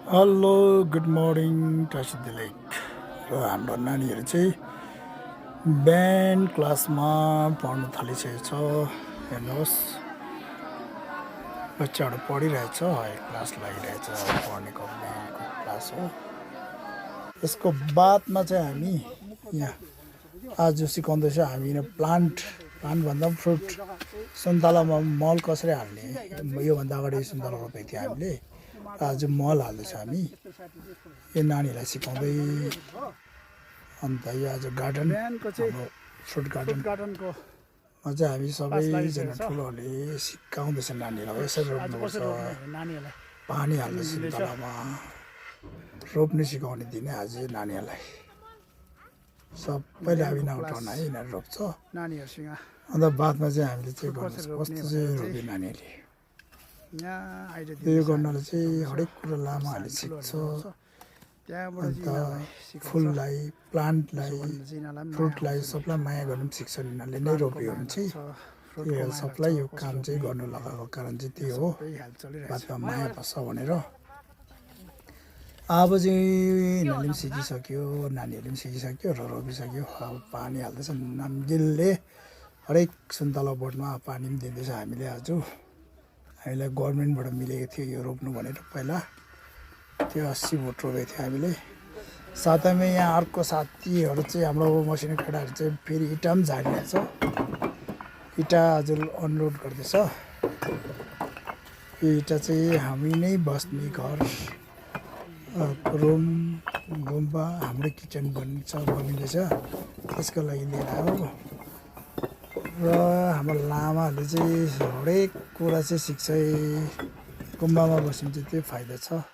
Hello good morning टासिद लेक र हाम्रो नानीहरू चाहिँ बिहान क्लासमा पढ्नु थालिसकेको छ। हेर्नुहोस् बच्चाहरू पढिरहेछ, क्लास लागिरहेछ, पढ्नेको बिहानको क्लास हो। यसको बादमा चाहिँ हामी यहाँ आज सिकाउँदैछ हामी प्लान्ट भन्दा फ्रुट सुन्तलामा मल कसरी हाल्ने। योभन्दा अगाडि सुन्तला रोपेको थियो हामीले, आज मल हाल्दैछ हामी। यो नानीलाई सिकाउँदै अन्त यो आज गार्डन हाम्रो फ्रुट गार्डनको चाहिँ हामी सबैजना ठुलोहरूले सिकाउँदैछ नानीहरूलाई यसरी रोप्नुपर्छ, पानी हाल्दैछ सुन्तलामा, रोप्नु सिकाउने दिने आज नानीहरूलाई। सबैले हामी नउठाउन है, यिनीहरू रोप्छ नानीहरूसँग। अन्त बादमा चाहिँ हामीले चाहिँ गर्नुपर्छ कस्तो चाहिँ रोप्यो नानीहरूले। यो गर्नाले चाहिँ हरेक कुरा लामाहरूले सिक्छ। अन्त फुललाई, प्लान्टलाई, फ्रुटलाई सबलाई माया गर्नु पनि सिक्छ। यिनीहरूले नै रोप्यो भने चाहिँ त्यो सबलाई यो काम चाहिँ गर्नु लगाएको कारण चाहिँ त्यही हो, बादमा माया बस्छ भनेर। अब चाहिँ यिनीहरूले पनि सिकिसक्यो, नानीहरूले पनि सिकिसक्यो र रोपिसक्यो। अब पानी हाल्दैछ नाम्गिलले, हरेक सुन्तला बोटमा पानी पनि दिँदैछ हामीले। आज हामीलाई गभर्मेन्टबाट मिलेको थियो यो रोप्नु भनेर, पहिला त्यो 80 बोट रोपेको थियो हामीले। साथैमा यहाँ अर्को साथीहरू चाहिँ हाम्रो मसिनो केटाहरू चाहिँ फेरि इँटा पनि झारिरहेछ, इँटा हजुर अनलोड गर्दैछ। यो इँटा चाहिँ हामी नै बस्ने घर, रुम, गुम्बा, हाम्रो किचन बनिँदैछ, त्यसको लागि लिएर आयो। र हाम्रो लामाहरूले चाहिँ हरेक कुरा चाहिँ सिक्छ। गुम्बामा बस्नु चाहिँ त्यो फाइदा छ,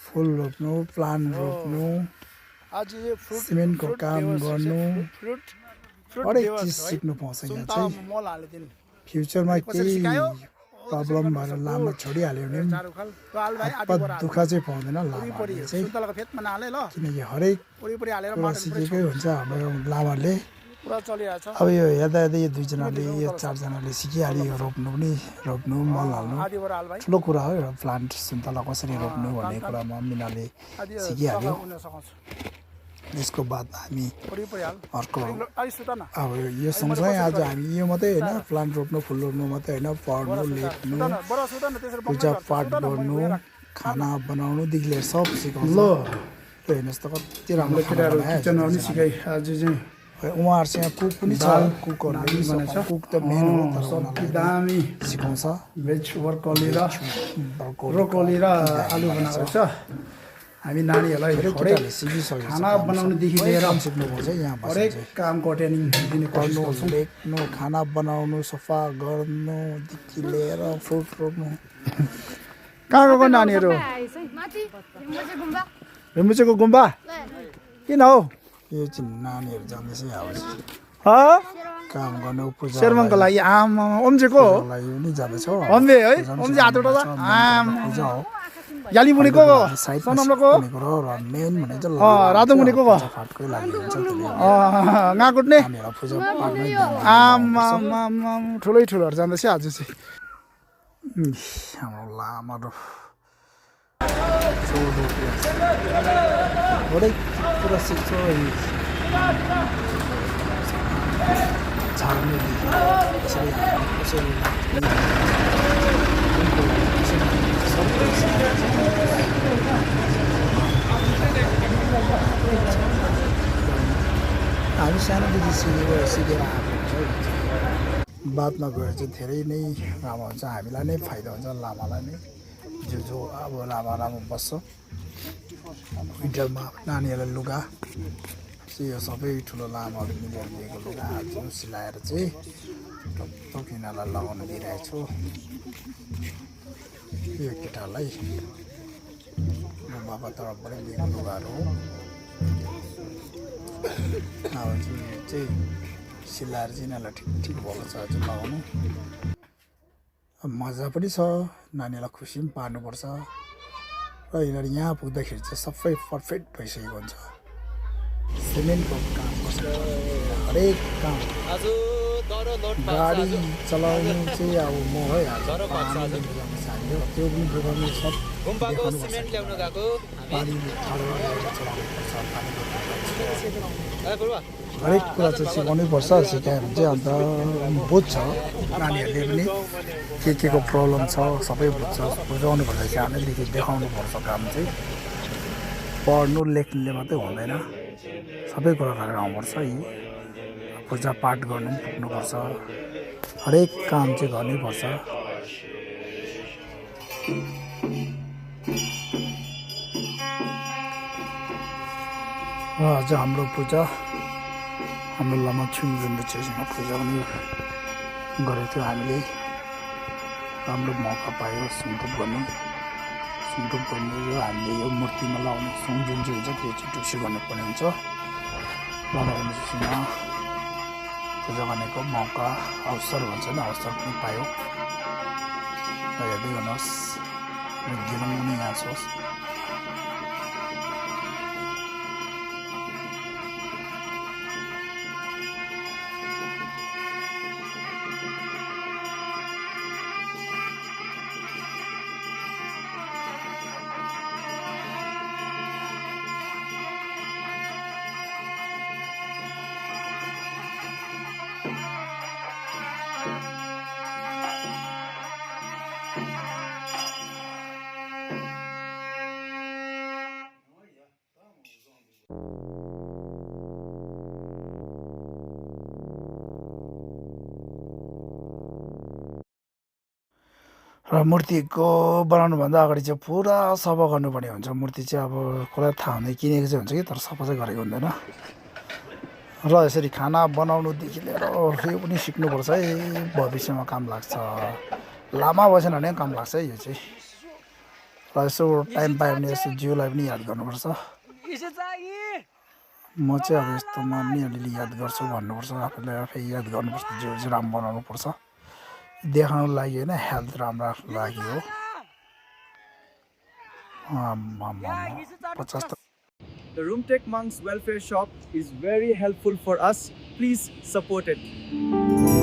फुल रोप्नु, प्लान्ट रोप्नु, सिमेन्टको काम गर्नु, हरेक चिज सिक्नु पाउँछ। यहाँ चाहिँ फ्युचरमा केही प्रब्लम भएर लामा छोडिहाल्यो भने दुःख चाहिँ पाउँदैन लामाहरूले चाहिँ, किनकि हरेक कुरा सिकेकै हुन्छ हाम्रो लामाहरूले। अब यो हेर्दा हेर्दै यो दुईजनाले, यो चारजनाले सिकिहाल्यो यो रोप्नु मल हाल्नु ठुलो कुरा हो। यो प्लान्ट सुन्तला कसरी रोप्नु भन्ने कुरामा मिनाले सिकिहाल्यो। यसको बाद हामी अर्को अब यो सँगसँगै आज हामी यो मात्रै होइन, प्लान्ट रोप्नु, फुल रोप्नु मात्रै होइन, पढ्नु, लेख्नु, पूजापाठ गर्नु, खाना बनाउनुदेखि लिएर सब सिकाउँछ। ल हेर्नुहोस् त कति राम्रो केटाहरू किचनमा पनि सिकाइ। आज चाहिँ उहाँहरूसँग कुक पनि छ, कुकहरूले कुक त मेन हो, तर सबै दामी सिकाउँछ। भेज ब्रोकोली र आलु बनाएको छ। हामी नानीहरूलाई खाना बनाउनुदेखि लिएर सिक्नुपर्छ, यहाँ हरेक कामको ट्रेनिङ दिनु, लेख्नु, खाना बनाउनु, सफा गर्नुदेखि लिएर फ्रुट रोप्नु। कहाँ गएको नानीहरू? रिम्बुचेको गुम्बा किन हौ? यो चाहिँ नानीहरू जाँदैछ काम गर्नु, पूजा शेरमनको लागि। आमा ओम्जेको लागि पनि जाँदैछ। ओम्जे है, ओम्जे हात उठाउँछ। पूजा हो याली मुनिको सोनमको मेन भने चाहिँ रातो मुनिको फाटकै लागि हुन्छ। गाकुट्ने पूजा पाठमै आमा ठुलै ठुलोहरू जाँदैछ आज चाहिँ। हाम्रो लामाहरू हरेक कुरा सिक्छ। छाड्नेदेखि कसरी कसरी हामी सानोदेखि सिकेर आएको हुन्छ। बादमा गएर चाहिँ धेरै नै राम्रो हुन्छ, हामीलाई नै फाइदा हुन्छ, लामालाई नै। जो अब लामा बस्छ विन्टरमा नानीहरूलाई लुगा चाहिँ यो सबै ठुलो लामाहरू मिलेर दिएको लुगाहरू सिलाएर चाहिँ टक्क यिनीहरूलाई लगाउन दिइरहेको छु। यो केटालाई बाबा तर्फबाट दिएको लुगाहरू हो। अब चाहिँ सिलाएर चाहिँ यिनीहरूलाई ठिक भएको छ चाहिँ लगाउनु। मजा पनि छ, नानीहरूलाई खुसी पनि पार्नुपर्छ। र यिनीहरू यहाँ पुग्दाखेरि चाहिँ सबै पर्फेक्ट भइसकेको हुन्छ। सिमेन्टको काम गर्छ, हरेक काम। गाडी चलाउनु चाहिँ अब म है, त्यो पनि जोगाउनु सब गुम्बाको देखाउनुपर्छ सिमेन्ट ल्याउन गएको पानी ठाडो चलाउनुपर्छ पानी ए पूर्व हरेक कुरा चाहिँ सिकाउनै पर्छ सिकायो भने चाहिँ अन्त बुझ्छ नानीहरूले पनि के को प्रब्लम छ सबै बुझ्छ बुझाउनु पर्छ सानैदेखि देखाउनु पर्छ काम चाहिँ पढ्नु लेख्नुले मात्रै हुँदैन सबै कुरा गरेर आउनुपर्छ यी पूजापाठ गर्नु पनि पुग्नुपर्छ हरेक काम चाहिँ गर्नैपर्छ र अझ हाम्रो पूजा हाम्रो लामा छुङजुम्बुसँग पूजा पनि गरेको थियो हामीले राम्रो मौका पायो सुनटुप गर्नु र हामीले यो मूर्तिमा लाउने सुन जुन चाहिँ हुन्छ त्यो चाहिँ टुक्सी गर्नुपर्ने हुन्छ लामासँग पूजा गर्नेको मौका अवसर भन्छ नि अवसर पनि पायो र हेर्दै गर्नुहोस् गिरौँ पनि यहाँ छोस् र मूर्तिको बनाउनुभन्दा अगाडि चाहिँ पुरा सफा गर्नुपर्ने हुन्छ मूर्ति चाहिँ अब कसलाई थाहा हुँदैन किनेको चाहिँ हुन्छ कि तर सफा चाहिँ गरेको हुँदैन र यसरी खाना बनाउनुदेखि लिएर यो पनि सिक्नुपर्छ है भविष्यमा काम लाग्छ लामा बसेन भने काम लाग्छ है यो चाहिँ र यसो टाइम पायो भने यसो जिउलाई पनि याद गर्नुपर्छ म चाहिँ अब यस्तोमा पनि अलिअलि याद गर्छु भन्नुपर्छ आफूलाई आफै याद गर्नुपर्छ जिउ चाहिँ राम्रो बनाउनुपर्छ देखाउनुको लागि होइन हेल्थ राम्रो राख्नुको लागि हो 50 The Roomtech Monks Welfare Shop is very helpful for us. Please support it.